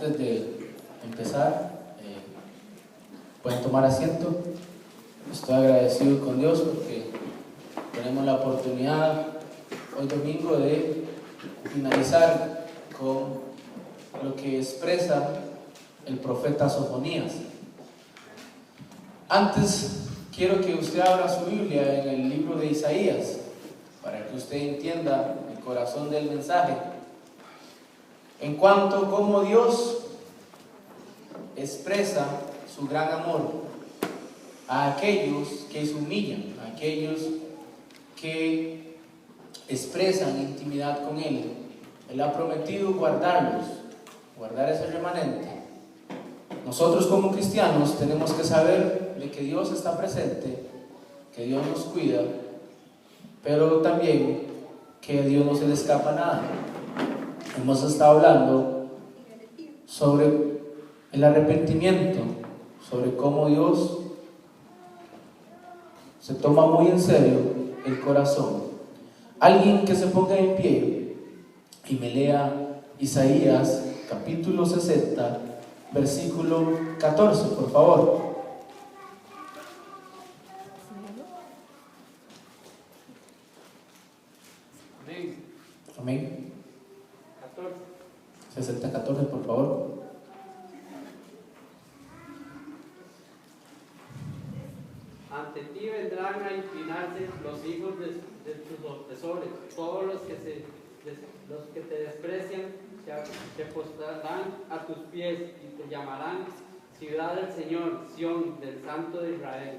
Antes de empezar, pueden tomar asiento. Estoy agradecido con Dios porque tenemos la oportunidad hoy domingo de finalizar con lo que expresa el profeta Sofonías. Antes quiero que usted abra su Biblia en el libro de Isaías para que usted entienda el corazón del mensaje en cuanto a cómo Dios expresa su gran amor a aquellos que se humillan, a aquellos que expresan intimidad con Él. Él ha prometido guardarlos, guardar ese remanente. Nosotros como cristianos tenemos que saber de que Dios está presente, que Dios nos cuida, pero también que a Dios no se le escapa nada. Hemos estado hablando sobre el arrepentimiento, sobre cómo Dios se toma muy en serio el corazón. Alguien que se ponga en pie y me lea Isaías capítulo 60, versículo 14, por favor. Amén. 60:14, por favor. Ante ti vendrán a inclinarse los hijos de tus opresores, todos los que te desprecian se postrarán a tus pies y te llamarán ciudad del Señor, Sión del Santo de Israel.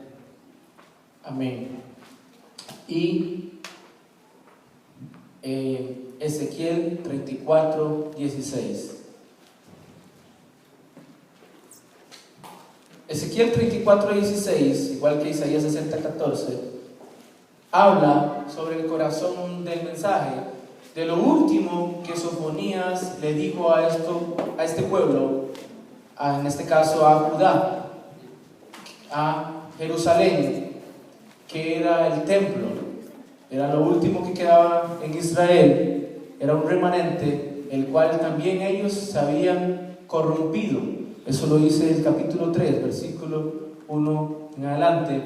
Amén. Y Ezequiel 34:16. Ezequiel 34:16, igual que Isaías 60:14, habla sobre el corazón del mensaje, de lo último que Sofonías le dijo a este pueblo, en este caso a Judá, a Jerusalén, que era el templo, era lo último que quedaba en Israel. Era un remanente, el cual también ellos se habían corrompido. Eso lo dice el capítulo 3, versículo 1 en adelante.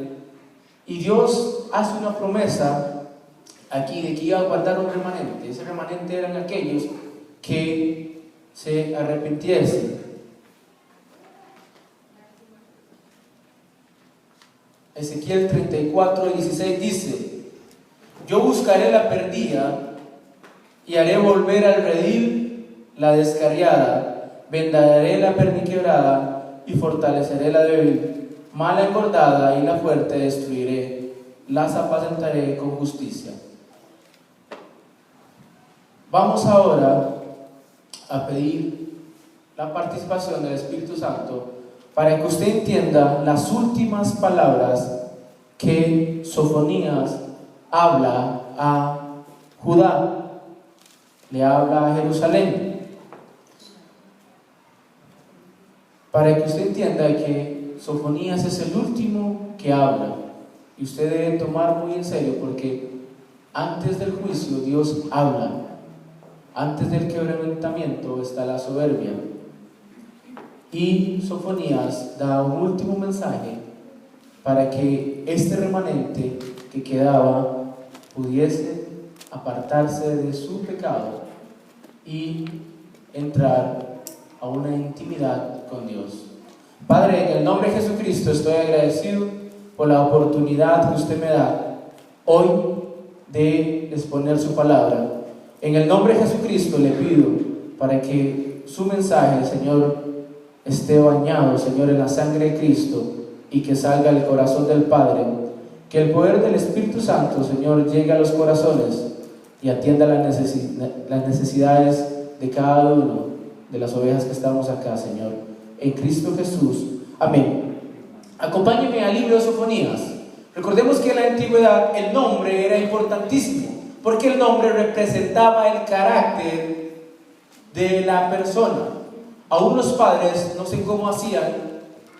Y Dios hace una promesa aquí de que iba a guardar un remanente. Ese remanente eran aquellos que se arrepintiesen. Ezequiel 34:16 dice: yo buscaré la perdida y haré volver al redil la descarriada, vendaré la perniquebrada y fortaleceré la débil, mala engordada y la fuerte destruiré, las apacentaré con justicia. Vamos ahora a pedir la participación del Espíritu Santo para que usted entienda las últimas palabras que Sofonías habla a Judá, le habla a Jerusalén, para que usted entienda que Sofonías es el último que habla, y usted debe tomar muy en serio, porque antes del juicio Dios habla, antes del quebrantamiento está la soberbia, y Sofonías da un último mensaje para que este remanente que quedaba pudiese apartarse de su pecado y entrar a una intimidad con Dios. Padre, en el nombre de Jesucristo estoy agradecido por la oportunidad que usted me da hoy de exponer su palabra. En el nombre de Jesucristo le pido para que su mensaje, Señor, esté bañado, Señor, en la sangre de Cristo y que salga del corazón del Padre. Que el poder del Espíritu Santo, Señor, llegue a los corazones y atienda las necesidades de cada uno de las ovejas que estamos acá, Señor. En Cristo Jesús. Amén. Acompáñenme al libro de Sofonías. Recordemos que en la antigüedad el nombre era importantísimo, porque el nombre representaba el carácter de la persona. Aún los padres, no sé cómo hacían,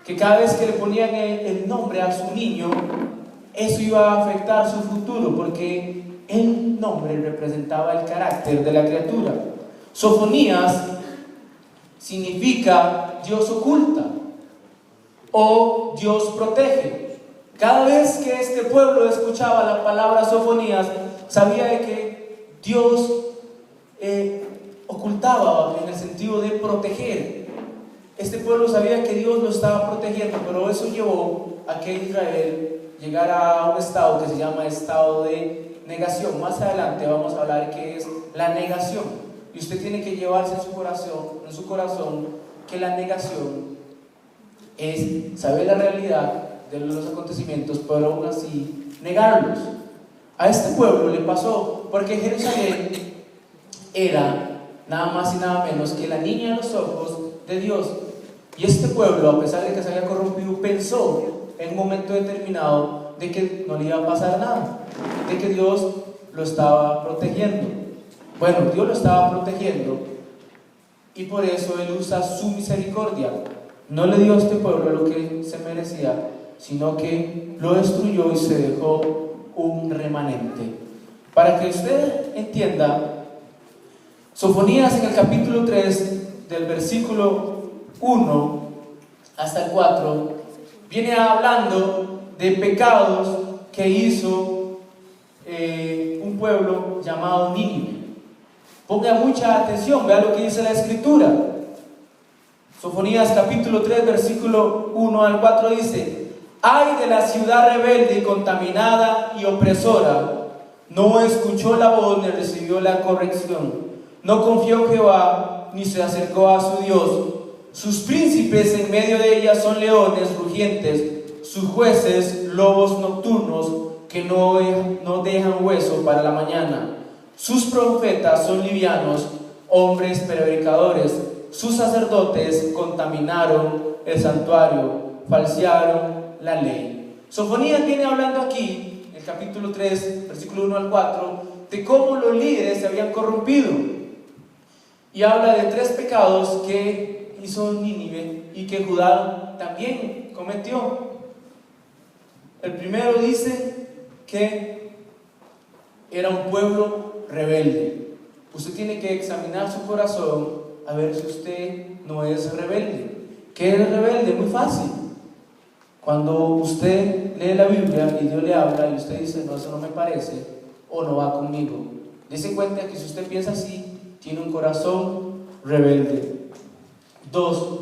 que cada vez que le ponían el nombre a su niño, eso iba a afectar su futuro, porque el nombre representaba el carácter de la criatura. Sofonías significa Dios oculta o Dios protege. Cada vez que este pueblo escuchaba la palabra sofonías, sabía de que Dios ocultaba en el sentido de proteger. Este pueblo sabía que Dios lo estaba protegiendo, pero eso llevó a que Israel llegara a un estado que se llama estado de negación. Más adelante vamos a hablar qué es la negación, y usted tiene que llevarse en su corazón que la negación es saber la realidad de los acontecimientos, pero aún así negarlos. A este pueblo le pasó porque Jerusalén era nada más y nada menos que la niña de los ojos de Dios. Y este pueblo, a pesar de que se había corrompido, pensó en un momento determinado de que no le iba a pasar nada, de que Dios lo estaba protegiendo. Bueno, Dios lo estaba protegiendo, y por eso Él usa su misericordia. No le dio a este pueblo lo que se merecía, sino que lo destruyó y se dejó un remanente. Para que usted entienda, Sofonías en el capítulo 3, del versículo 1 hasta el 4, viene hablando de pecados que hizo un pueblo llamado Nínive. Ponga mucha atención, vea lo que dice la escritura. Sofonías capítulo 3, versículo 1 al 4 dice: ay de la ciudad rebelde y contaminada y opresora, no escuchó la voz ni recibió la corrección, no confió en Jehová ni se acercó a su Dios. Sus príncipes en medio de ella son leones rugientes, sus jueces lobos nocturnos que no dejan hueso para la mañana. Sus profetas son livianos, hombres prevaricadores. Sus sacerdotes contaminaron el santuario, falsearon la ley. Sofonías viene hablando aquí, en el capítulo 3, versículo 1 al 4, de cómo los líderes se habían corrompido. Y habla de 3 pecados que hizo Nínive y que Judá también cometió. El primero dice que era un pueblo rebelde. Usted tiene que examinar su corazón a ver si usted no es rebelde. ¿Qué es rebelde? Muy fácil. Cuando usted lee la Biblia y Dios le habla y usted dice: no, eso no me parece, o no va conmigo. Dese cuenta que si usted piensa así, tiene un corazón rebelde. 2,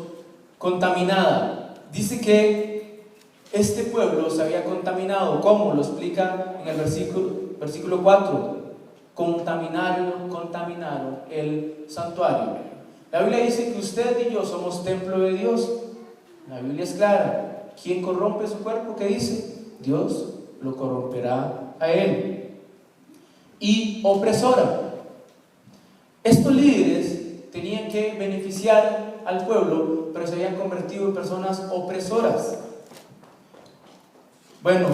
contaminada. Dice que este pueblo se había contaminado. ¿Cómo? Lo explica en el versículo 4. Contaminaron el santuario. La Biblia dice que usted y yo somos templo de Dios. La Biblia es clara. ¿Quién corrompe su cuerpo? ¿Qué dice? Dios lo corromperá a él. Y opresora. Estos líderes tenían que beneficiar al pueblo, pero se habían convertido en personas opresoras. Bueno,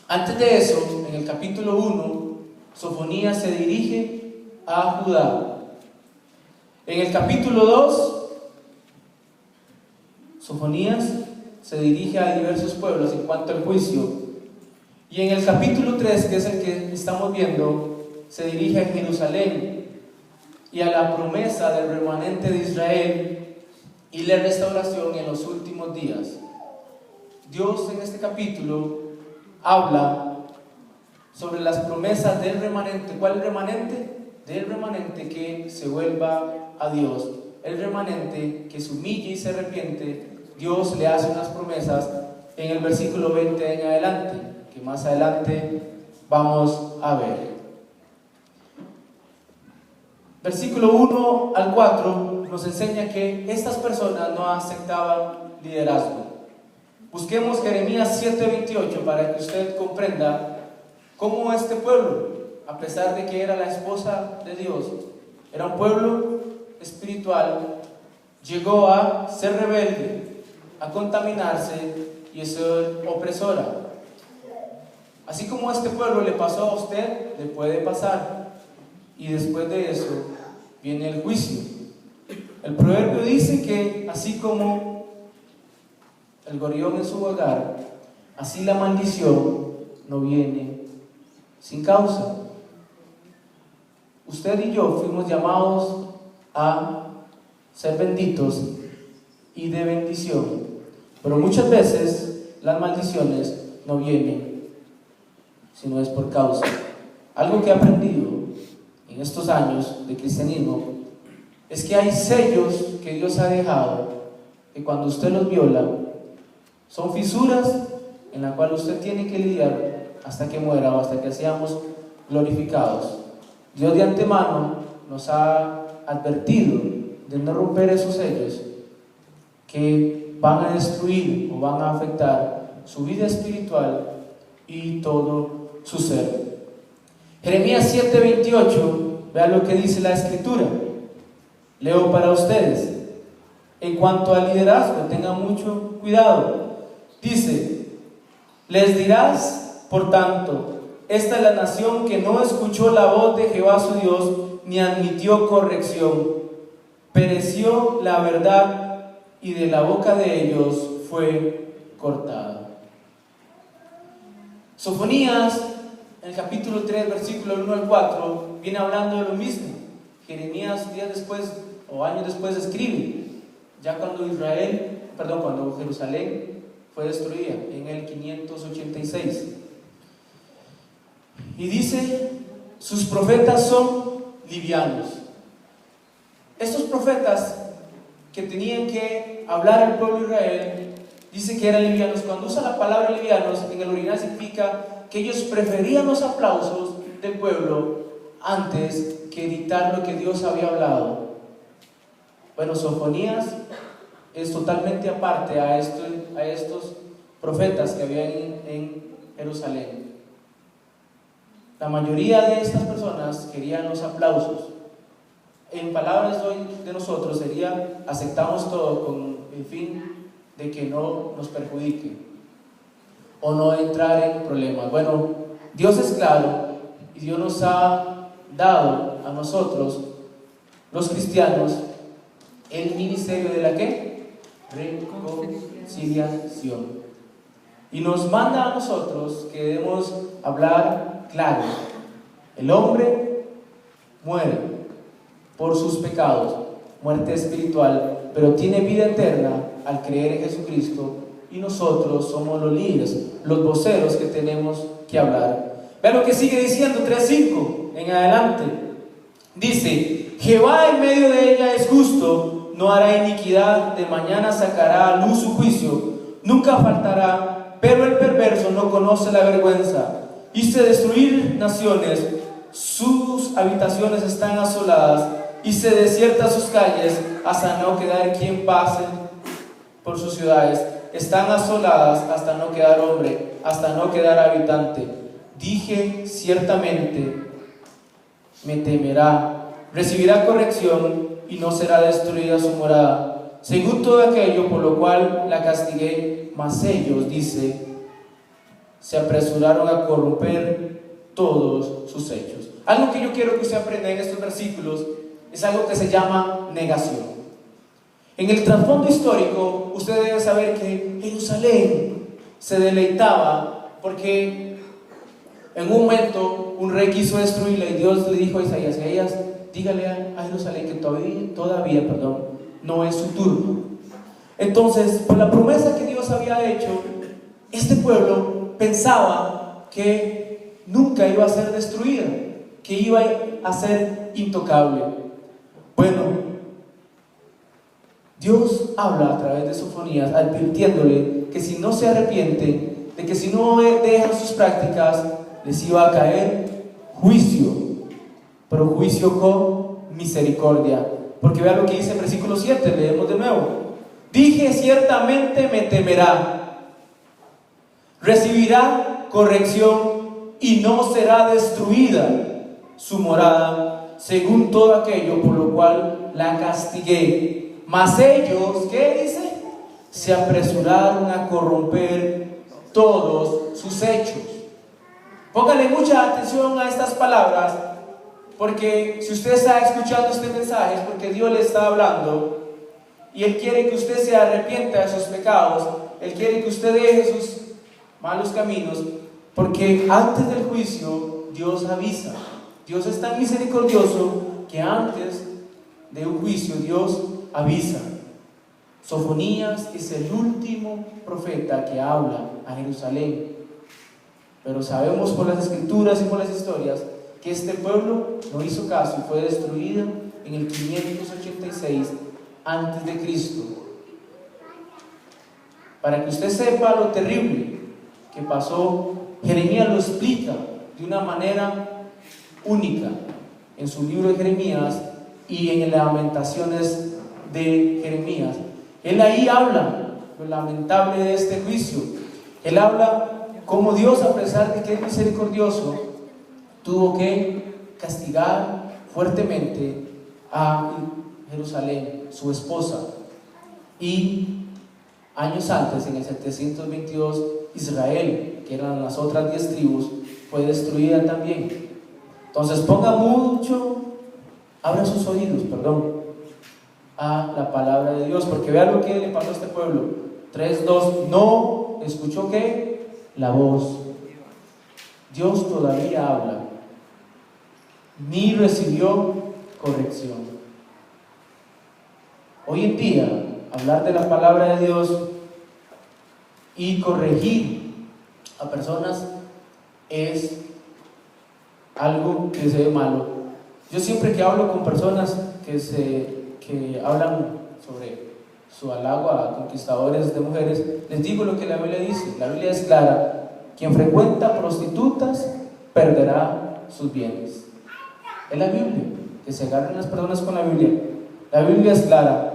antes de eso, en el capítulo 1, Sofonías se dirige a Judá. En el capítulo 2, Sofonías se dirige a diversos pueblos en cuanto al juicio. Y en el capítulo 3, que es el que estamos viendo, se dirige a Jerusalén y a la promesa del remanente de Israel y la restauración en los últimos días. Dios en este capítulo habla sobre las promesas del remanente. ¿Cuál es el remanente? Del remanente que se vuelva a Dios, el remanente que se humilla y se arrepiente. Dios le hace unas promesas en el versículo 20 en adelante, que más adelante vamos a ver. Versículo 1 al 4 nos enseña que estas personas no aceptaban liderazgo. Busquemos Jeremías 7:28 para que usted comprenda cómo este pueblo, a pesar de que era la esposa de Dios, era un pueblo espiritual, llegó a ser rebelde, a contaminarse y a ser opresora. Así como a este pueblo le pasó a usted, le puede pasar. Y después de eso viene el juicio. El proverbio dice que así como el gorrión en su hogar, así la maldición no viene sin causa. Usted y yo fuimos llamados a ser benditos y de bendición. Pero muchas veces las maldiciones no vienen, sino es por causa. Algo que he aprendido en estos años de cristianismo es que hay sellos que Dios ha dejado, que cuando usted los viola, son fisuras en las cuales usted tiene que lidiar hasta que muera o hasta que seamos glorificados. Dios de antemano nos ha advertido de no romper esos sellos que van a destruir o van a afectar su vida espiritual y todo su ser. Jeremías 7:28, vean lo que dice la Escritura. Leo para ustedes. En cuanto al liderazgo, tengan mucho cuidado. Dice: les dirás, por tanto, esta es la nación que no escuchó la voz de Jehová su Dios, ni admitió corrección. Pereció la verdad, y de la boca de ellos fue cortada. Sofonías, en el capítulo 3, versículo 1 al 4, viene hablando de lo mismo. Jeremías días después o años después escribe, ya cuando cuando Jerusalén fue destruida en el 586. Y dice: sus profetas son livianos. Estos profetas que tenían que hablar al pueblo de Israel, dice que eran livianos. Cuando usa la palabra livianos, en el original significa que ellos preferían los aplausos del pueblo antes que dictar lo que Dios había hablado. Bueno, Sofonías es totalmente aparte a estos profetas que habían en Jerusalén. La mayoría de estas personas querían los aplausos. En palabras hoy de nosotros sería: aceptamos todo con el fin de que no nos perjudique o no entrar en problemas. Bueno, Dios es claro y Dios nos ha dado a nosotros, los cristianos, el ministerio de la ¿qué? Reconciliación. Y nos manda a nosotros que debemos hablar claro. El hombre muere por sus pecados, muerte espiritual, pero tiene vida eterna al creer en Jesucristo, y nosotros somos los líderes, los voceros que tenemos que hablar. Vean lo que sigue diciendo 3:5 en adelante. Dice: Jehová en medio de ella es justo, no hará iniquidad, de mañana sacará a luz su juicio, nunca faltará, pero el perverso no conoce la vergüenza. Hice destruir naciones, sus habitaciones están asoladas, hice desiertas sus calles, hasta no quedar quien pase por sus ciudades. Están asoladas hasta no quedar hombre, hasta no quedar habitante. Dije: ciertamente me temerá, recibirá corrección y no será destruida su morada, según todo aquello por lo cual la castigué. Mas ellos, dice, se apresuraron a corromper todos sus hechos. Algo que yo quiero que usted aprenda en estos versículos es algo que se llama negación. En el trasfondo histórico, usted debe saber que Jerusalén se deleitaba porque en un momento un rey quiso destruirla y Dios le dijo a Isaías: dígale a Jerusalén que todavía no es su turno. Entonces, por la promesa que Dios había hecho, este pueblo pensaba que nunca iba a ser destruida, que iba a ser intocable. Bueno, Dios habla a través de Sofonías advirtiéndole que si no se arrepienten, de que si no dejan sus prácticas, les iba a caer juicio, pero juicio con misericordia. Porque vean lo que dice en versículo 7, leemos de nuevo: dije: ciertamente me temerá, recibirá corrección y no será destruida su morada, según todo aquello por lo cual la castigué. Mas ellos, ¿qué dice? Se apresuraron a corromper todos sus hechos. Póngale mucha atención a estas palabras, porque si usted está escuchando este mensaje es porque Dios le está hablando y Él quiere que usted se arrepienta de sus pecados. Él quiere que usted deje sus malos caminos, porque antes del juicio Dios avisa. Dios es tan misericordioso que antes de un juicio Dios avisa. Sofonías es el último profeta que habla a Jerusalén. Pero sabemos por las escrituras y por las historias que este pueblo no hizo caso y fue destruido en el 586 antes de Cristo. Para que usted sepa lo terrible que pasó, Jeremías lo explica de una manera única en su libro de Jeremías y en las Lamentaciones de Jeremías. Él ahí habla lo lamentable de este juicio. Él habla cómo Dios, a pesar de que es misericordioso, tuvo que castigar fuertemente a Jerusalén, su esposa. Y años antes, en el 722, Israel, que eran las otras 10 tribus, fue destruida también. Entonces abra sus oídos, a la palabra de Dios, porque vea lo que le pasó a este pueblo. 3:2, no escuchó ¿qué? La voz. Dios todavía habla, ni recibió corrección. Hoy en día, hablar de la palabra de Dios y corregir a personas es algo que se ve malo. Yo siempre que hablo con personas que hablan sobre su halago a conquistadores de mujeres, les digo lo que la Biblia dice. La Biblia es clara: quien frecuenta prostitutas perderá sus bienes. Es la Biblia, que se agarren las personas con la Biblia. La Biblia es clara.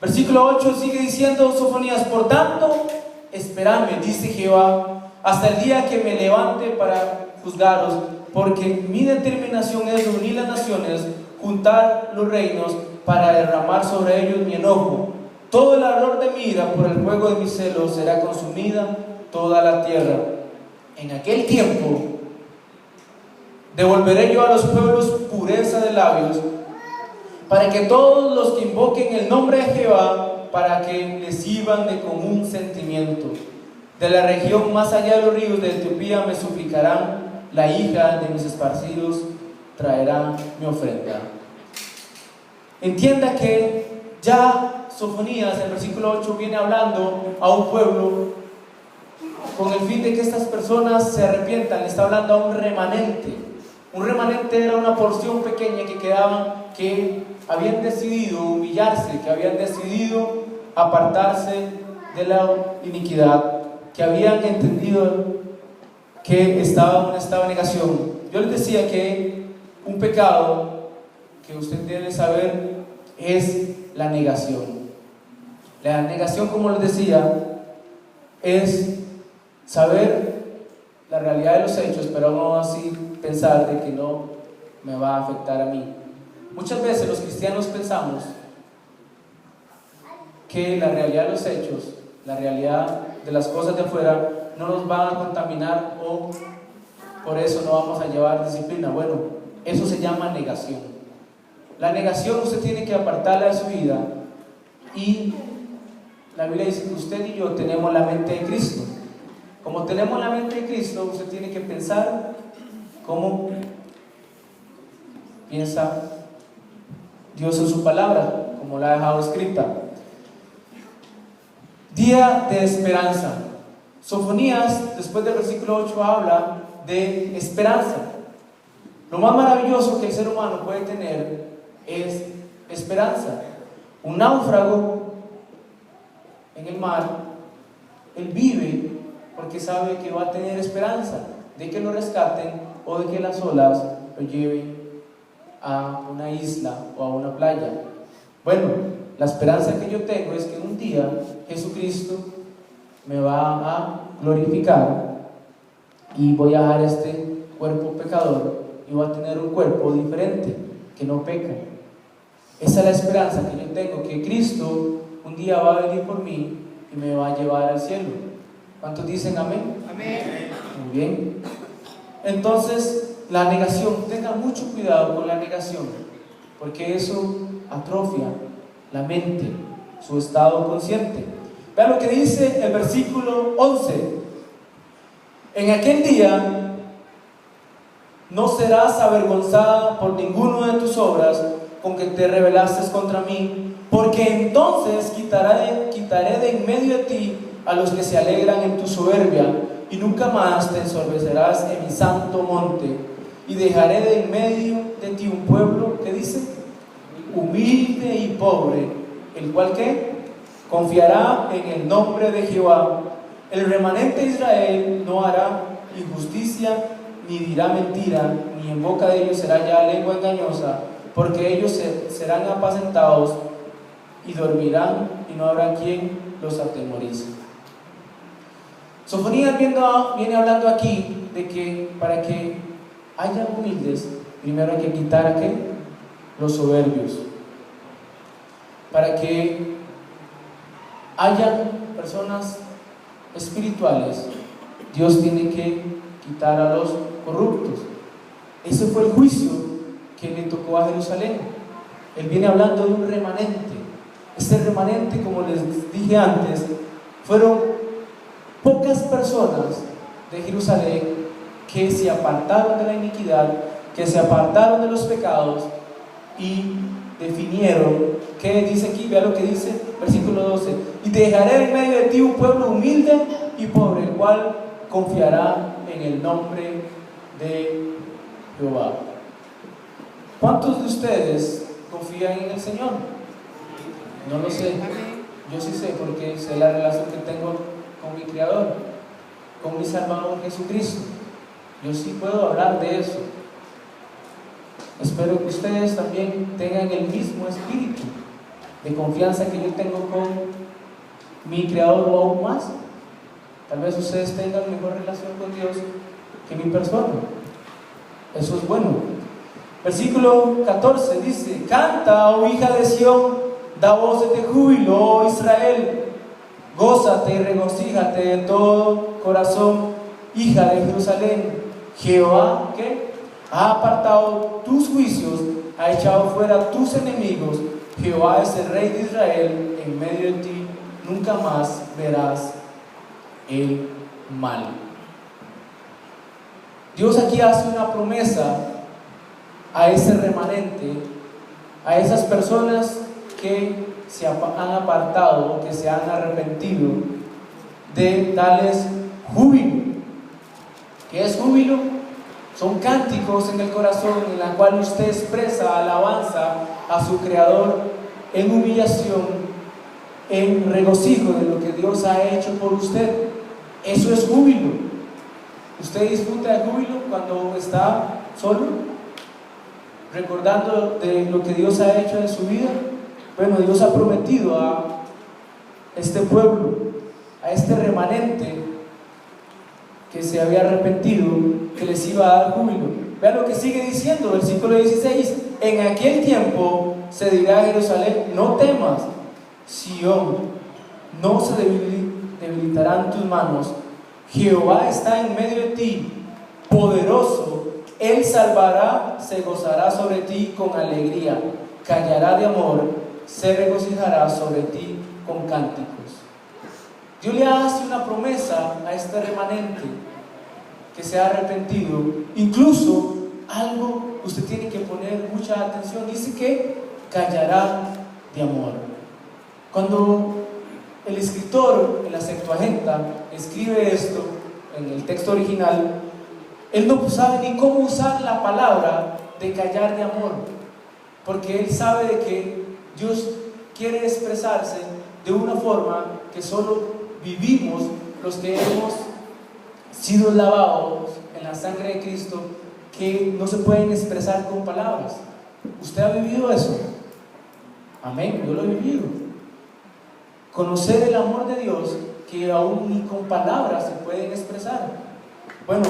Versículo 8 sigue diciendo Sofonías: por tanto, esperadme, dice Jehová, hasta el día que me levante para juzgaros, porque mi determinación es reunir las naciones, juntar los reinos, para derramar sobre ellos mi enojo. Todo el ardor de mi ira por el fuego de mi celo será consumida toda la tierra. En aquel tiempo devolveré yo a los pueblos pureza de labios, para que todos los que invoquen el nombre de Jehová, para que les sirvan de común sentimiento. De la región más allá de los ríos de Etiopía me suplicarán, la hija de mis esparcidos traerá mi ofrenda. Entienda que ya Sofonías, en el versículo 8, viene hablando a un pueblo con el fin de que estas personas se arrepientan. Le está hablando a un remanente. Un remanente era una porción pequeña que quedaba, que habían decidido humillarse, que habían decidido apartarse de la iniquidad, que habían entendido que estaban en un estado de negación. Yo les decía que un pecado que usted debe saber es la negación. La negación, como les decía, es saber la realidad de los hechos, pero aún así pensar de que no me va a afectar a mí. Muchas veces los cristianos pensamos que la realidad de los hechos, la realidad de las cosas de afuera, no nos van a contaminar, o por eso no vamos a llevar disciplina. Bueno, eso se llama negación. La negación usted tiene que apartarla de su vida, y la Biblia dice que usted y yo tenemos la mente de Cristo. Como tenemos la mente de Cristo, usted tiene que pensar como piensa Dios en su palabra, como la ha dejado escrita. Día de esperanza. Sofonías, después del versículo 8, habla de esperanza. Lo más maravilloso que el ser humano puede tener es esperanza. Un náufrago en el mar, él vive porque sabe que va a tener esperanza de que lo rescaten, o de que las olas lo lleven a una isla o a una playa. Bueno, la esperanza que yo tengo es que un día Jesucristo me va a glorificar y voy a dejar este cuerpo pecador y voy a tener un cuerpo diferente, que no peca. Esa es la esperanza que yo tengo, que Cristo un día va a venir por mí y me va a llevar al cielo. ¿Cuántos dicen amén? Amén. Muy bien. Entonces, la negación, tenga mucho cuidado con la negación, porque eso atrofia la mente, su estado consciente. Vean lo que dice el versículo 11: en aquel día no serás avergonzada por ninguno de tus obras con que te rebelaste contra mí, porque entonces quitaré de en medio de ti a los que se alegran en tu soberbia, y nunca más te ensorbecerás en mi santo monte, y dejaré de en medio de ti un pueblo, ¿qué dice? Humilde y pobre, el cual ¿qué? Confiará en el nombre de Jehová. El remanente de Israel no hará injusticia, ni dirá mentira, ni en boca de ellos será ya lengua engañosa, porque ellos serán apacentados y dormirán, y no habrá quien los atemorice. Sofonías viene hablando aquí de que para que haya humildes, primero hay que quitar ¿a qué? Los soberbios. Para que haya personas espirituales, Dios tiene que quitar a los corruptos. Ese fue el juicio que le tocó a Jerusalén. Él viene hablando de un remanente. Este remanente, como les dije antes, fueron pocas personas de Jerusalén que se apartaron de la iniquidad, que se apartaron de los pecados y definieron. ¿Qué dice aquí? Vea lo que dice, versículo 12: y te dejaré en medio de ti un pueblo humilde y pobre, el cual confiará en el nombre de Jehová. ¿Cuántos de ustedes confían en el Señor? No lo sé. Yo sí sé, porque sé la relación que tengo con mi Creador, con mi Salvador Jesucristo. Yo sí puedo hablar de eso. Espero que ustedes también tengan el mismo espíritu de confianza que yo tengo con mi Creador, o aún más. Tal vez ustedes tengan mejor relación con Dios que mi persona. Eso es bueno. Versículo 14 dice: canta, oh hija de Sión, da voces de júbilo, oh Israel, gózate y regocíjate de todo corazón, hija de Jerusalén. Jehová, ¿qué? Ha apartado tus juicios, ha echado fuera tus enemigos. Jehová es el Rey de Israel, en medio de ti nunca más verás el mal. Dios aquí hace una promesa a ese remanente, a esas personas que se han apartado, que se han arrepentido de tales júbilo. ¿Qué es júbilo? Son cánticos en el corazón en la cual usted expresa alabanza a su Creador en humillación, en regocijo de lo que Dios ha hecho por usted. Eso es júbilo. ¿Usted disfruta de júbilo cuando está solo, recordando de lo que Dios ha hecho en su vida? Bueno, Dios ha prometido a este pueblo, a este remanente que se había arrepentido, que les iba a dar júbilo. Vean lo que sigue diciendo, versículo 16: en aquel tiempo se dirá a Jerusalén: no temas, Sión, no se debilitarán tus manos. Jehová está en medio de ti, poderoso, Él salvará, se gozará sobre ti con alegría, callará de amor, se regocijará sobre ti con cánticos. Dios le hace una promesa a este remanente que se ha arrepentido. Incluso algo usted tiene que poner mucha atención, dice que callará de amor. Cuando el escritor en la Septuaginta escribe esto en el texto original, él no sabe ni cómo usar la palabra de callar de amor, porque él sabe de que Dios quiere expresarse de una forma que solo vivimos los que hemos sido lavados en la sangre de Cristo, que no se pueden expresar con palabras. ¿Usted ha vivido eso? Amén, yo lo he vivido. Conocer el amor de Dios que aún ni con palabras se pueden expresar. Bueno,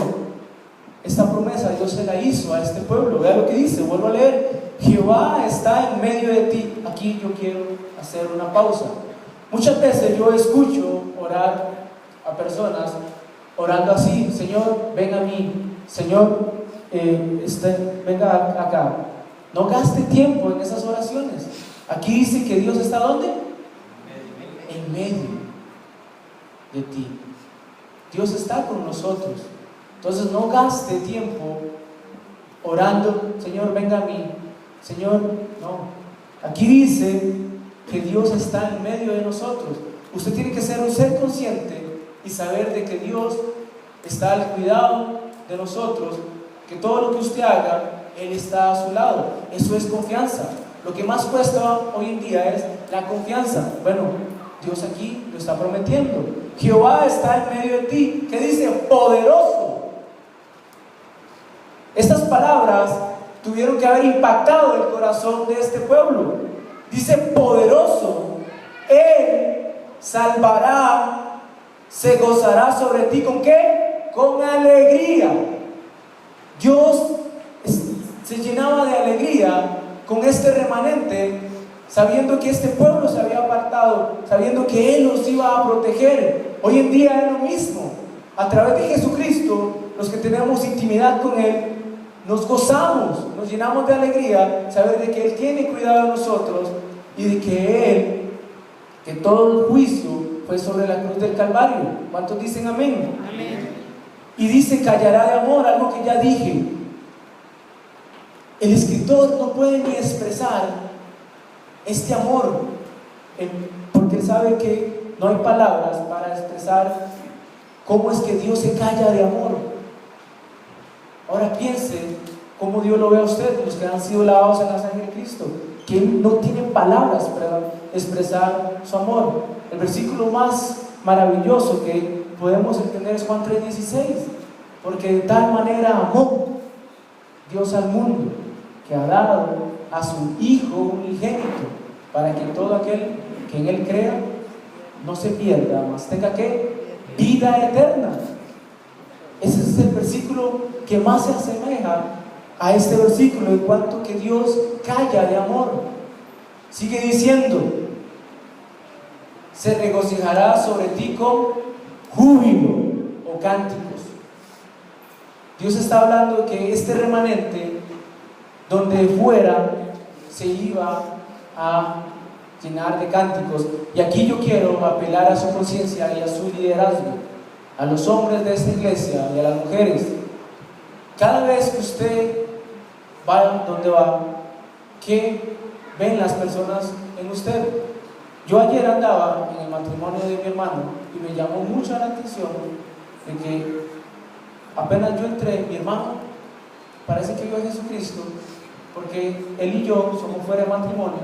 esta promesa Dios se la hizo a este pueblo. Vea lo que dice, vuelvo a leer: Jehová está en medio de ti. Aquí yo quiero hacer una pausa. Muchas veces yo escucho orar a personas orando así: Señor, ven a mí, Señor, venga acá. No gaste tiempo en esas oraciones. Aquí dice que Dios está ¿dónde? En medio de ti. Dios está con nosotros. Entonces no gaste tiempo orando: Señor, venga a mí, Señor, no. Aquí dice que Dios está en medio de nosotros. Usted tiene que ser un ser consciente y saber de que Dios está al cuidado de nosotros, que todo lo que usted haga, Él está a su lado. Eso es confianza. Lo que más cuesta hoy en día es la confianza. Bueno, Dios aquí lo está prometiendo. Jehová está en medio de ti. ¿Qué dice? Poderoso. Estas palabras tuvieron que haber impactado el corazón de este pueblo. Dice poderoso. Él salvará, se gozará sobre ti. ¿Con qué? Con alegría. Dios se llenaba de alegría con este remanente, sabiendo que este pueblo se había apartado, sabiendo que Él los iba a proteger. Hoy en día es lo mismo. A través de Jesucristo, los que tenemos intimidad con Él, nos gozamos, nos llenamos de alegría, saber de que Él tiene cuidado de nosotros y de que todo el juicio fue sobre la cruz del Calvario. ¿Cuántos dicen amén? Amén. Y dice, callará de amor, algo que ya dije. El escritor no puede ni expresar este amor, porque él sabe que no hay palabras para expresar cómo es que Dios se calla de amor. Ahora piense cómo Dios lo ve a usted, los que han sido lavados en la sangre de Cristo, que Él no tiene palabras para expresar su amor. El versículo más maravilloso que podemos entender es Juan 3:16, porque de tal manera amó Dios al mundo, que ha dado a su Hijo unigénito, para que todo aquel que en Él crea no se pierda, mas tenga ¿qué? Vida eterna. Ese es el versículo que más se asemeja a este versículo en cuanto que Dios calla de amor. Sigue diciendo, se regocijará sobre ti con júbilo o cánticos. Dios está hablando de que este remanente, donde fuera, se iba a llenar de cánticos. Y aquí yo quiero apelar a su conciencia y a su liderazgo, a los hombres de esta iglesia y a las mujeres. Cada vez que usted va donde va, ¿qué ven las personas en usted? Yo ayer andaba en el matrimonio de mi hermano y me llamó mucho la atención de que apenas yo entré, mi hermano parece que vio a Jesucristo, porque él y yo somos fuera de matrimonio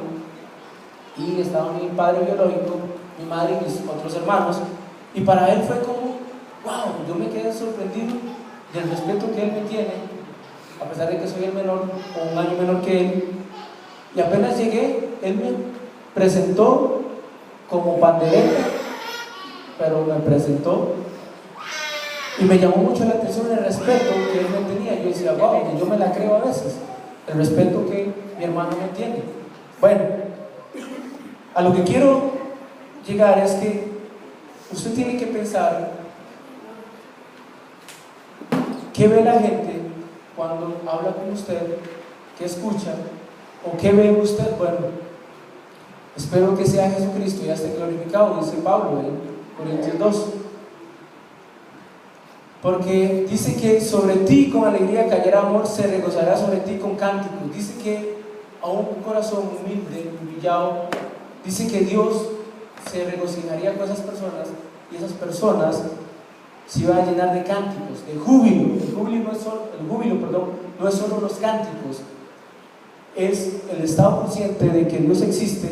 y estaba mi padre biológico, mi madre y mis otros hermanos, y para él fue como wow, yo me quedé sorprendido del respeto que él me tiene, a pesar de que soy el menor o un año menor que él. Y apenas llegué, él me presentó como pandereta, pero me presentó y me llamó mucho la atención el respeto que él me tenía. Yo decía, wow, que yo me la creo a veces, el respeto que mi hermano me tiene. Bueno, a lo que quiero llegar es que usted tiene que pensar qué ve la gente cuando habla con usted, qué escucha o qué ve usted. Bueno, espero que sea Jesucristo, ya esté glorificado, dice Pablo en Corintios 2. Porque dice que sobre ti con alegría callará amor, se regozará sobre ti con cánticos. Dice que a un corazón humilde, humillado, dice que Dios se regocijaría con esas personas, y esas personas se iban a llenar de cánticos, de júbilo. El júbilo no es solo los cánticos, es el estado consciente de que Dios existe,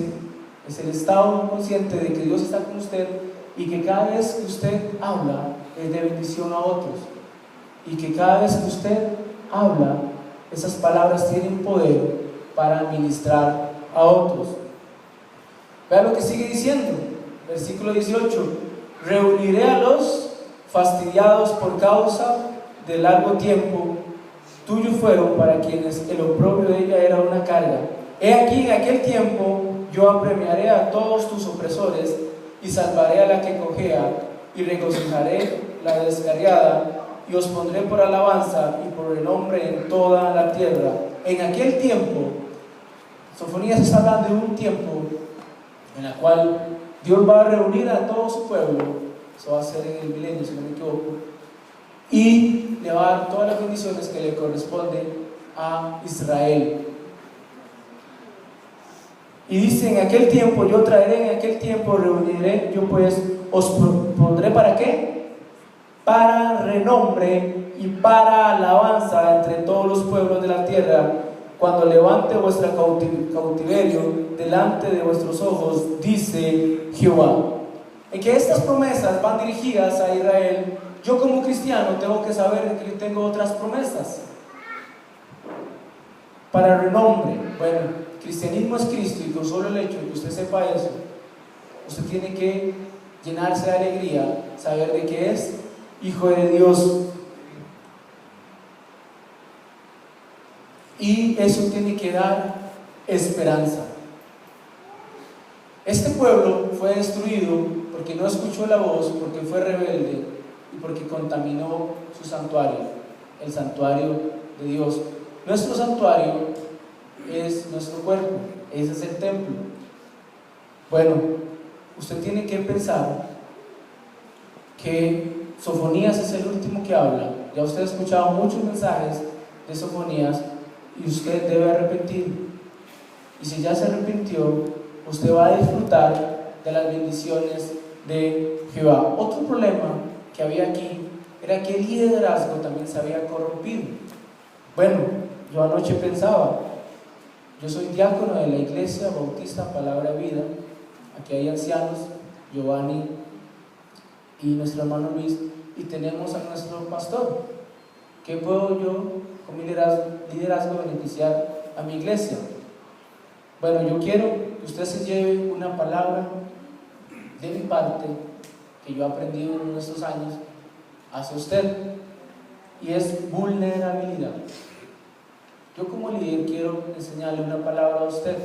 es el estado consciente de que Dios está con usted y que cada vez que usted habla es de bendición a otros, y que cada vez que usted habla, esas palabras tienen poder para ministrar a otros. Vea lo que sigue diciendo, versículo 18: reuniré a los fastidiados por causa de largo tiempo, tuyo fueron, para quienes el oprobio de ella era una carga. He aquí, en aquel tiempo yo apremiaré a todos tus opresores y salvaré a la que cojea y regocijaré la descarriada, y os pondré por alabanza y por renombre en toda la tierra. En aquel tiempo, Sofonías está hablando de un tiempo en el cual Dios va a reunir a todo su pueblo. Eso va a ser en el milenio, si no me equivoco, y le va a dar todas las bendiciones que le corresponden a Israel. Y dice, en aquel tiempo yo traeré, en aquel tiempo reuniré, yo pues os pondré ¿para qué? Para renombre y para alabanza entre todos los pueblos de la tierra, cuando levante vuestro cautiverio delante de vuestros ojos, dice Jehová. En que estas promesas van dirigidas a Israel, yo como cristiano tengo que saber que yo tengo otras promesas. Para renombre, bueno, cristianismo es Cristo, y con solo el hecho de que usted sepa eso, usted tiene que llenarse de alegría, saber de que es hijo de Dios. Y eso tiene que dar esperanza. Este pueblo fue destruido porque no escuchó la voz, porque fue rebelde y porque contaminó su santuario, el santuario de Dios. Nuestro santuario es nuestro cuerpo, ese es el templo. Bueno, usted tiene que pensar que Sofonías es el último que habla. Ya usted ha escuchado muchos mensajes de Sofonías y usted debe arrepentir. Y si ya se arrepintió, usted va a disfrutar de las bendiciones de Jehová. Otro problema que había aquí era que el liderazgo también se había corrompido. Bueno, yo anoche pensaba, yo soy diácono de la Iglesia Bautista Palabra Vida. Aquí hay ancianos, Giovanni y nuestro hermano Luis, y tenemos a nuestro pastor. ¿Qué puedo yo con mi liderazgo beneficiar a mi iglesia? Bueno, yo quiero que usted se lleve una palabra de mi parte que yo he aprendido en estos años hacia usted, y es vulnerabilidad. Yo como líder quiero enseñarle una palabra a usted,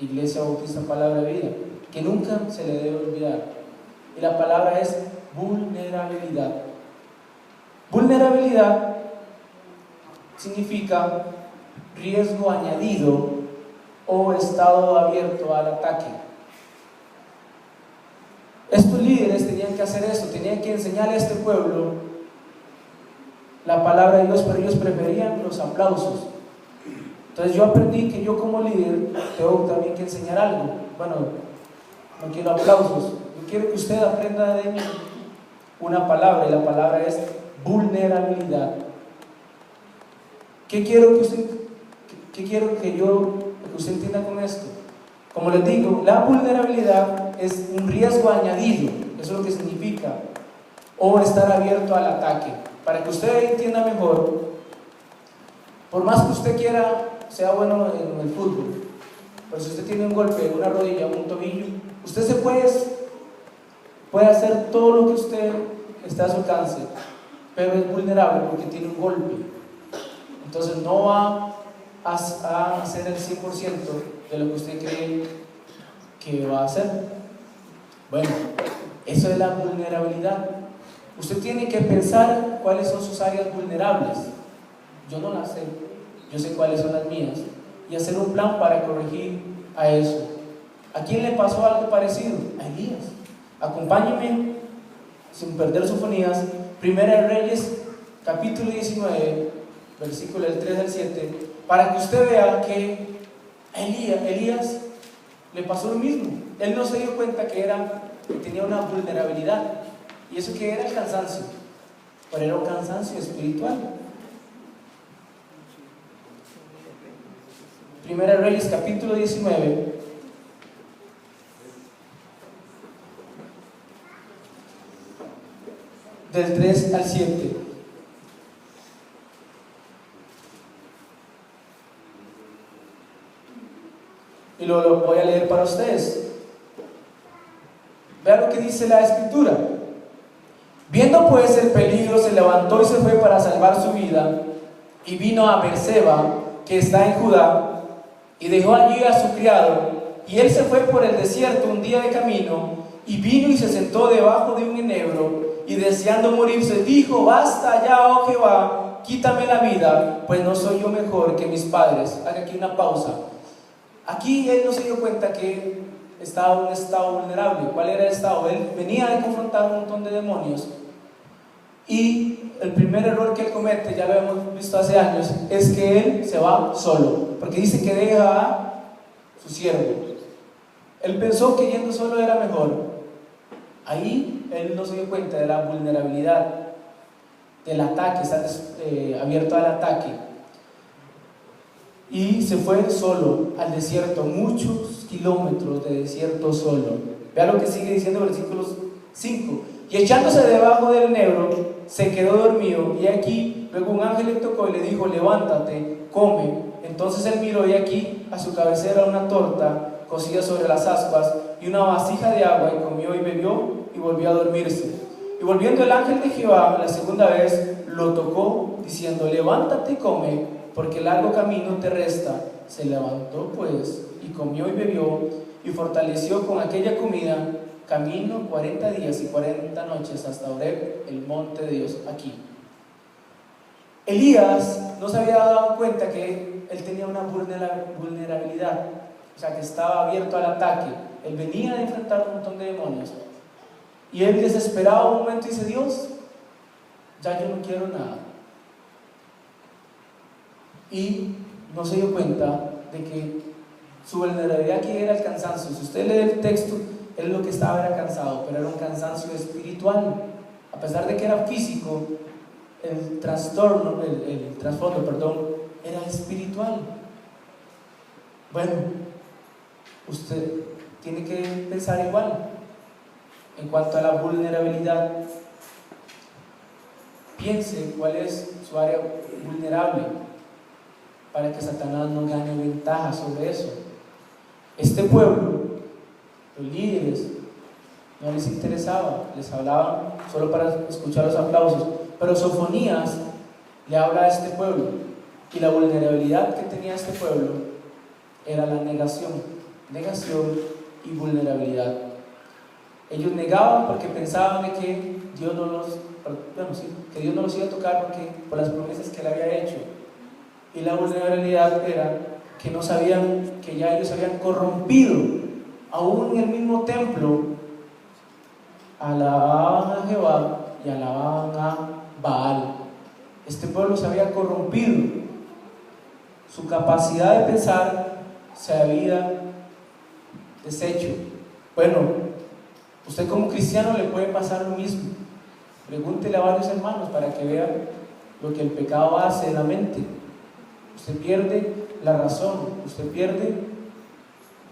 Iglesia Bautista Palabra de Vida, que nunca se le debe olvidar, y la palabra es vulnerabilidad. Vulnerabilidad significa riesgo añadido o estado abierto al ataque. Estos líderes tenían que hacer eso, tenían que enseñarle a este pueblo la palabra de Dios, pero ellos preferían los aplausos. Entonces yo aprendí que yo como líder tengo también que enseñar algo. Bueno, no quiero aplausos, yo quiero que usted aprenda de mí una palabra, y la palabra es vulnerabilidad. ¿Qué quiero que usted entienda con esto? Como les digo, la vulnerabilidad es un riesgo añadido, eso es lo que significa, o estar abierto al ataque. Para que usted entienda mejor, por más que usted quiera, sea bueno en el fútbol, pero si usted tiene un golpe en una rodilla o un tobillo, usted puede hacer todo lo que usted está a su alcance, pero es vulnerable porque tiene un golpe. Entonces no va a hacer el 100% de lo que usted cree que va a hacer. Bueno, eso es la vulnerabilidad. Usted tiene que pensar cuáles son sus áreas vulnerables. Yo no las sé, yo sé cuáles son las mías, y hacer un plan para corregir a eso. ¿A quién le pasó algo parecido? A Elías. Acompáñenme, sin perder Sofonías, Primera de Reyes, capítulo 19, versículo del 3 al 7, para que usted vea que a Elías le pasó lo mismo. Él no se dio cuenta que tenía una vulnerabilidad. ¿Y eso qué era? El cansancio. Pero era un cansancio espiritual. Primera de Reyes, capítulo 19, del 3 al 7. Y lo voy a leer para ustedes. Vean lo que dice la escritura. Viendo pues el peligro, se levantó y se fue para salvar su vida, y vino a Beerseba, que está en Judá, y dejó allí a su criado, y él se fue por el desierto un día de camino, y vino y se sentó debajo de un enebro, y deseando morirse, dijo: basta ya, oh Jehová, quítame la vida, pues no soy yo mejor que mis padres. Haga aquí una pausa. Aquí él no se dio cuenta que estaba en un estado vulnerable. ¿Cuál era el estado? Él venía de confrontar un montón de demonios, y el primer error que él comete, ya lo hemos visto hace años, es que él se va solo, porque dice que deja a su siervo. Él pensó que yendo solo era mejor. Ahí él no se dio cuenta de la vulnerabilidad, del ataque, está abierto al ataque. Y se fue solo al desierto, muchos kilómetros de desierto solo. Vea lo que sigue diciendo el versículo 5. Y echándose debajo del enebro, se quedó dormido. Y aquí, luego un ángel le tocó y le dijo: levántate, come. Entonces él miró, y aquí a su cabecera una torta cocida sobre las ascuas y una vasija de agua, y comió y bebió y volvió a dormirse. Y volviendo el ángel de Jehová la segunda vez, lo tocó, diciendo: levántate y come, porque largo camino te resta. Se levantó pues, y comió y bebió, y fortaleció con aquella comida camino 40 días y 40 noches hasta Horeb, el monte de Dios. Aquí Elías no se había dado cuenta que él tenía una vulnerabilidad, o sea, que estaba abierto al ataque. Él venía a enfrentar un montón de demonios, y él, desesperado, un momento dice: Dios, ya yo no quiero nada. Y no se dio cuenta de que su vulnerabilidad aquí era el cansancio. Si usted lee el texto, él lo que estaba era cansado, pero era un cansancio espiritual. A pesar de que era físico, el trastorno, el trasfondo, perdón, era espiritual. Bueno, usted tiene que pensar igual en cuanto a la vulnerabilidad. Piense cuál es su área vulnerable para que Satanás no gane ventaja sobre eso. Este pueblo, los líderes, no les interesaba, les hablaban solo para escuchar los aplausos. Pero Sofonías le habla a este pueblo, y la vulnerabilidad que tenía este pueblo era la negación y vulnerabilidad. Ellos negaban porque pensaban de que Dios no los iba a tocar por las promesas que él había hecho. Y la vulnerabilidad era que no sabían que ya ellos habían corrompido, aún en el mismo templo. Alababan a Jehová y alababan a Baal. Este pueblo se había corrompido, su capacidad de pensar se había deshecho. Bueno, usted como cristiano le puede pasar lo mismo. Pregúntele a varios hermanos para que vean lo que el pecado hace en la mente. Usted pierde la razón, usted pierde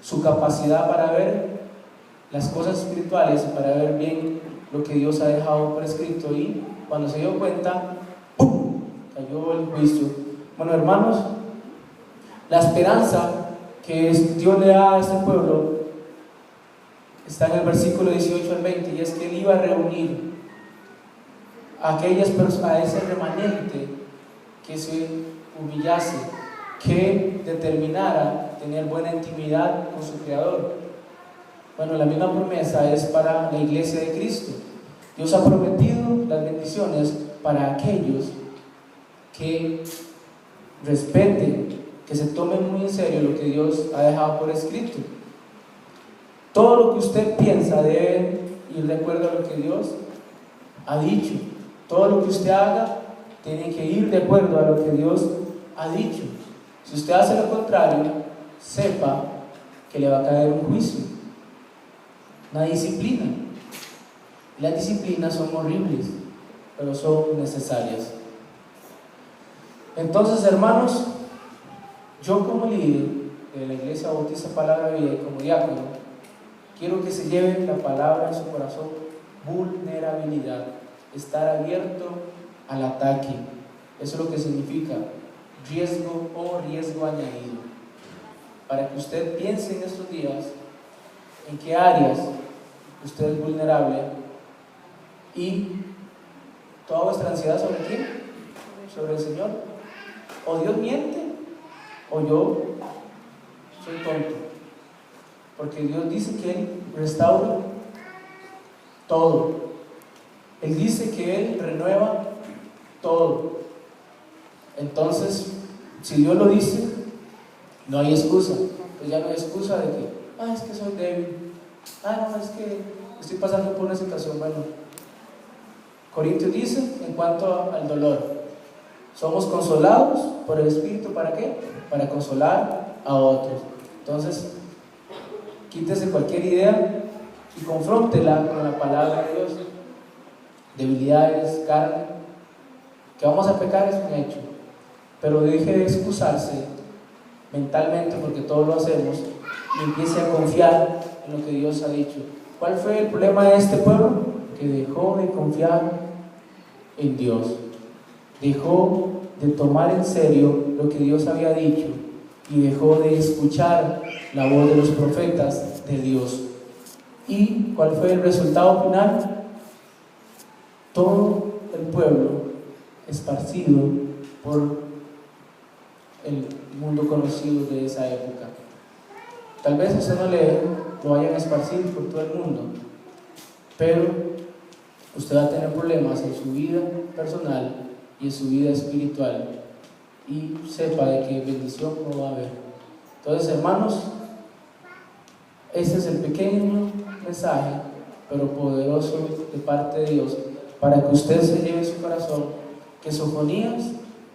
su capacidad para ver las cosas espirituales y para ver bien lo que Dios ha dejado por escrito, y cuando se dio cuenta, ¡pum!, cayó el juicio. Bueno, hermanos, la esperanza que Dios le da a este pueblo está en el versículo 18 al 20, y es que él iba a reunir a aquellas personas, a ese remanente que se humillase, que determinara tener buena intimidad con su Creador. Bueno, la misma promesa es para la iglesia de Cristo. Dios ha prometido las bendiciones para aquellos que respeten, que se tomen muy en serio lo que Dios ha dejado por escrito. Todo lo que usted piensa debe ir de acuerdo a lo que Dios ha dicho. Todo lo que usted haga tiene que ir de acuerdo a lo que Dios ha dicho. Si usted hace lo contrario, sepa que le va a caer un juicio, una disciplina. Las disciplinas son horribles, pero son necesarias. Entonces, hermanos, yo como líder de la Iglesia Bautista Palabra Vida y como diácono, quiero que se lleven la palabra en su corazón: vulnerabilidad, estar abierto al ataque. Eso es lo que significa riesgo o riesgo añadido. Para que usted piense en estos días en qué áreas usted es vulnerable, y toda vuestra ansiedad ¿sobre quién? Sobre el Señor. O Dios miente, o yo soy tonto, porque Dios dice que Él restaura todo. Él dice que Él renueva todo. Entonces, si Dios lo dice, no hay excusa. Pues ya no hay excusa de que, es que soy débil, no, es que estoy pasando por una situación. Bueno, Corintios dice, en cuanto al dolor, somos consolados por el Espíritu. ¿Para qué? Para consolar a otros. Entonces, quítese cualquier idea y confróntela con la palabra de Dios. Debilidades, carne, que vamos a pecar es un hecho, pero deje de excusarse mentalmente, porque todos lo hacemos, y empiece a confiar en lo que Dios ha dicho. ¿Cuál fue el problema de este pueblo? Que dejó de confiar en Dios, dejó de tomar en serio lo que Dios había dicho y dejó de escuchar la voz de los profetas de Dios. ¿Y cuál fue el resultado final? Todo el pueblo esparcido por el mundo conocido de esa época. Tal vez usted no lo vayan a esparcir por todo el mundo, pero usted va a tener problemas en su vida personal y en su vida espiritual, y sepa de que bendición no va a haber. Entonces, hermanos, este es el pequeño mensaje, pero poderoso de parte de Dios, para que usted se lleve en su corazón que Sofonías,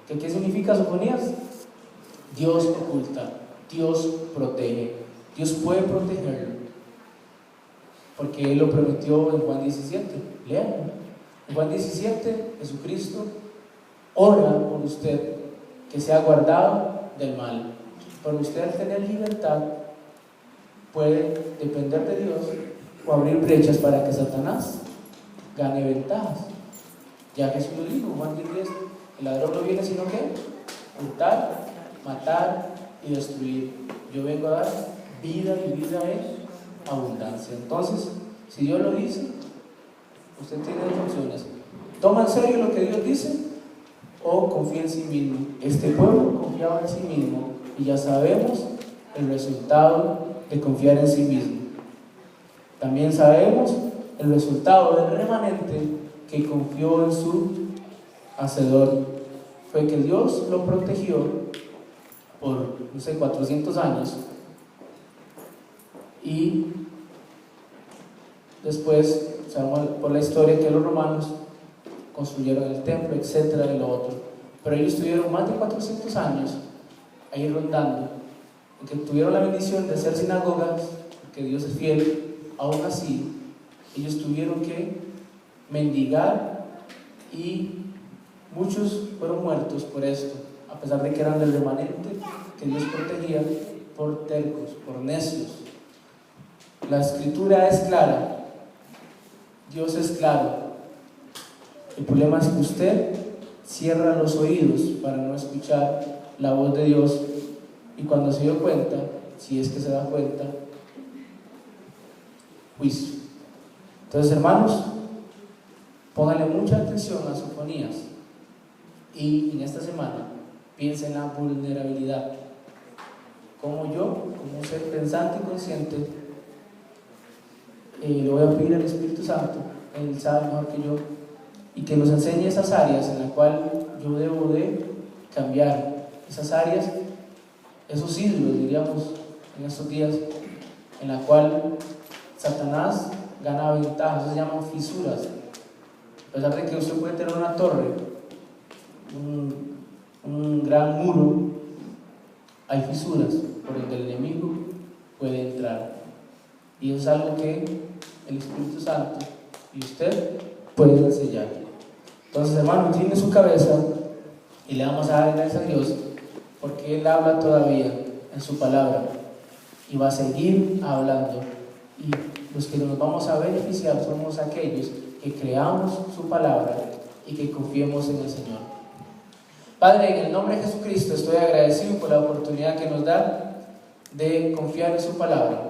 que ¿qué significa Sofonías? Dios oculta, Dios protege, Dios puede protegerlo, porque Él lo prometió en Juan 17. Lean, en Juan 17, Jesucristo ora por usted, que sea guardado del mal. Pero usted, al tener libertad, puede depender de Dios o abrir brechas para que Satanás gane ventajas. Ya Jesús lo dijo, Juan 10, el ladrón no viene sino que hurtar, matar y destruir. Yo vengo a dar vida y vida en abundancia. Entonces, si Dios lo dice, usted tiene dos opciones: toma en serio lo que Dios dice o confía en sí mismo. Este pueblo confiaba en sí mismo, y ya sabemos el resultado de confiar en sí mismo. También sabemos el resultado del remanente que confió en su Hacedor. Fue que Dios lo protegió por, 400 años, y después sabemos por la historia que los romanos construyeron el templo, etcétera, y lo otro. Pero ellos tuvieron más de 400 años ahí rondando, porque tuvieron la bendición de ser sinagogas, porque Dios es fiel. Aún así, ellos tuvieron que mendigar, y muchos fueron muertos por esto, a pesar de que eran del remanente que Dios protegía, por tercos, por necios. La escritura es clara, Dios es claro. El problema es que usted cierra los oídos para no escuchar la voz de Dios, y cuando se dio cuenta, si es que se da cuenta, juicio. Entonces, hermanos, pónganle mucha atención a Sofonías, y en esta semana piensen en la vulnerabilidad. Como yo, como un ser pensante y consciente, le voy a pedir al Espíritu Santo, Él sabe mejor que yo, y que nos enseñe esas áreas en las cuales yo debo de cambiar, esas áreas, esos hilos, diríamos, en estos días, en la cual Satanás gana ventaja. Eso se llaman fisuras. A pesar de que usted puede tener una torre, un gran muro, hay fisuras por donde el enemigo puede entrar, y eso es algo que el Espíritu Santo y usted pueden enseñar. Entonces, hermano, incline su cabeza y le vamos a dar gracias a Dios, porque Él habla todavía en su palabra y va a seguir hablando, y los que nos vamos a beneficiar somos aquellos que creamos su palabra y que confiemos en el Señor. Padre, en el nombre de Jesucristo, estoy agradecido por la oportunidad que nos da de confiar en su palabra.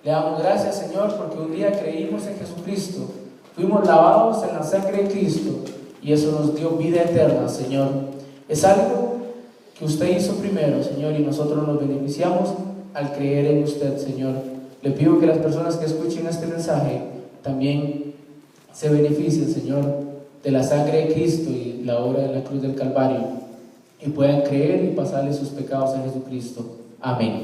Le damos gracias, Señor, porque un día creímos en Jesucristo, fuimos lavados en la sangre de Cristo, y eso nos dio vida eterna, Señor. Es algo que usted hizo primero, Señor, y nosotros nos beneficiamos al creer en usted, Señor. Le pido que las personas que escuchen este mensaje también se beneficien, Señor, de la sangre de Cristo y la obra de la cruz del Calvario, y puedan creer y pasarle sus pecados a Jesucristo. Amén.